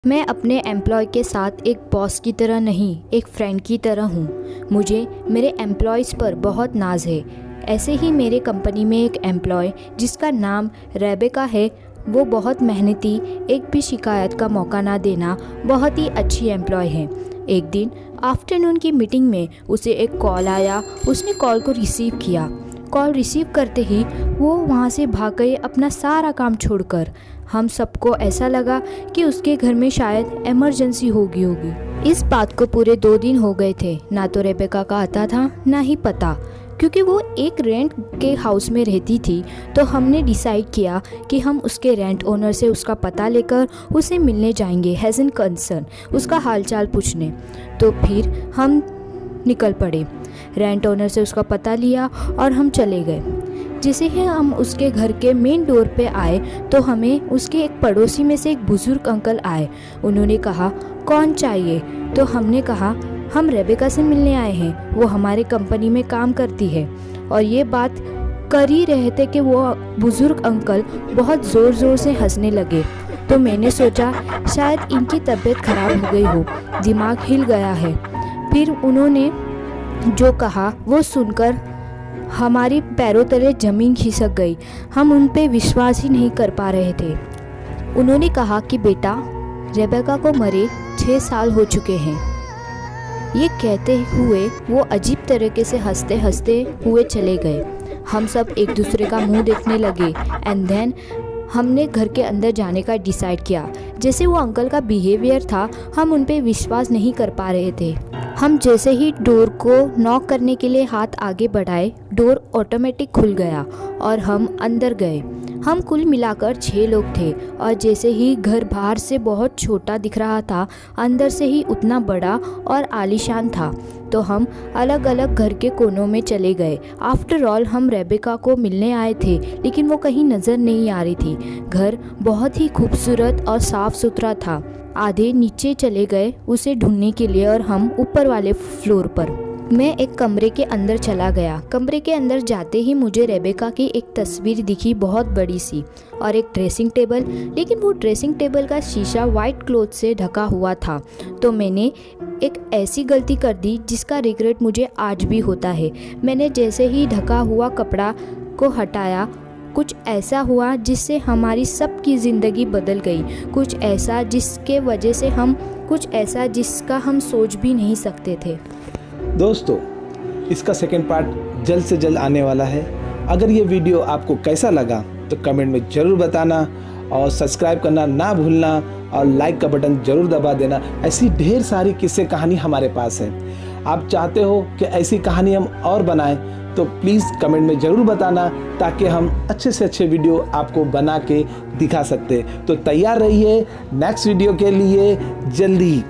मैं अपने एम्प्लॉय के साथ एक बॉस की तरह नहीं, एक फ्रेंड की तरह हूँ। मुझे मेरे एम्प्लॉयज़ पर बहुत नाज है। ऐसे ही मेरे कंपनी में एक एम्प्लॉय जिसका नाम रेबेका है, वो बहुत मेहनती, एक भी शिकायत का मौका ना देना, बहुत ही अच्छी एम्प्लॉय है। एक दिन आफ्टरनून की मीटिंग में उसे एक कॉल आया। उसने कॉल को रिसीव किया। कॉल रिसीव करते ही वो वहाँ से भाग गई अपना सारा काम छोड़कर। हम सबको ऐसा लगा कि उसके घर में शायद इमरजेंसी होगी। इस बात को पूरे 2 दिन हो गए थे। ना तो रेबेका का आता था ना ही पता, क्योंकि वो एक रेंट के हाउस में रहती थी। तो हमने डिसाइड किया कि हम उसके रेंट ओनर से उसका पता लेकर उसे मिलने जाएंगे, हैज़ एन कंसर्न, उसका हालचाल पूछने। तो फिर हम निकल पड़े। रेंट ओनर से उसका पता लिया और हम चले गए। जैसे ही हम उसके घर के मेन डोर पे आए तो हमें उसके एक पड़ोसी में से एक बुज़ुर्ग अंकल आए। उन्होंने कहा, कौन चाहिए? तो हमने कहा, हम रेबेका से मिलने आए हैं, वो हमारे कंपनी में काम करती है। और ये बात कर ही रहे थे कि वो बुज़ुर्ग अंकल बहुत ज़ोर ज़ोर से हंसने लगे। तो मैंने सोचा शायद इनकी तबीयत ख़राब हो गई हो, दिमाग हिल गया है। फिर उन्होंने जो कहा वो सुनकर हमारी पैरों तले ज़मीन खिसक गई। हम उन पे विश्वास ही नहीं कर पा रहे थे। उन्होंने कहा कि बेटा, रेबेका को मरे 6 साल हो चुके हैं। ये कहते हुए वो अजीब तरीके से हंसते हंसते हुए चले गए। हम सब एक दूसरे का मुंह देखने लगे। एंड देन हमने घर के अंदर जाने का डिसाइड किया। जैसे वो अंकल का बिहेवियर था, हम उन पे विश्वास नहीं कर पा रहे थे। हम जैसे ही डोर को नॉक करने के लिए हाथ आगे बढ़ाए, डोर ऑटोमेटिक खुल गया और हम अंदर गए। हम कुल मिलाकर 6 लोग थे और जैसे ही घर बाहर से बहुत छोटा दिख रहा था, अंदर से ही उतना बड़ा और आलीशान था। तो हम अलग अलग घर के कोनों में चले गए। आफ्टर ऑल हम रेबेका को मिलने आए थे, लेकिन वो कहीं नज़र नहीं आ रही थी। घर बहुत ही खूबसूरत और साफ़ सुथरा था। आधे नीचे चले गए उसे ढूंढने के लिए और हम ऊपर वाले फ्लोर पर। मैं एक कमरे के अंदर चला गया। कमरे के अंदर जाते ही मुझे रेबेका की एक तस्वीर दिखी, बहुत बड़ी सी, और एक ड्रेसिंग टेबल। लेकिन वो ड्रेसिंग टेबल का शीशा वाइट क्लॉथ से ढका हुआ था। तो मैंने एक ऐसी गलती कर दी जिसका रिग्रेट मुझे आज भी होता है। मैंने जैसे ही ढका हुआ कपड़ा को हटाया, कुछ ऐसा हुआ जिससे हमारी सबकी ज़िंदगी बदल गई। कुछ ऐसा जिसके वजह से कुछ ऐसा जिसका हम सोच भी नहीं सकते थे। दोस्तों, इसका सेकंड पार्ट जल्द से जल्द आने वाला है। अगर ये वीडियो आपको कैसा लगा तो कमेंट में ज़रूर बताना और सब्सक्राइब करना ना भूलना और लाइक का बटन ज़रूर दबा देना। ऐसी ढेर सारी किस्से कहानी हमारे पास है। आप चाहते हो कि ऐसी कहानी हम और बनाएं तो प्लीज़ कमेंट में ज़रूर बताना, ताकि हम अच्छे से अच्छे वीडियो आपको बना के दिखा सकते। तो तैयार रहिए नेक्स्ट वीडियो के लिए जल्दी।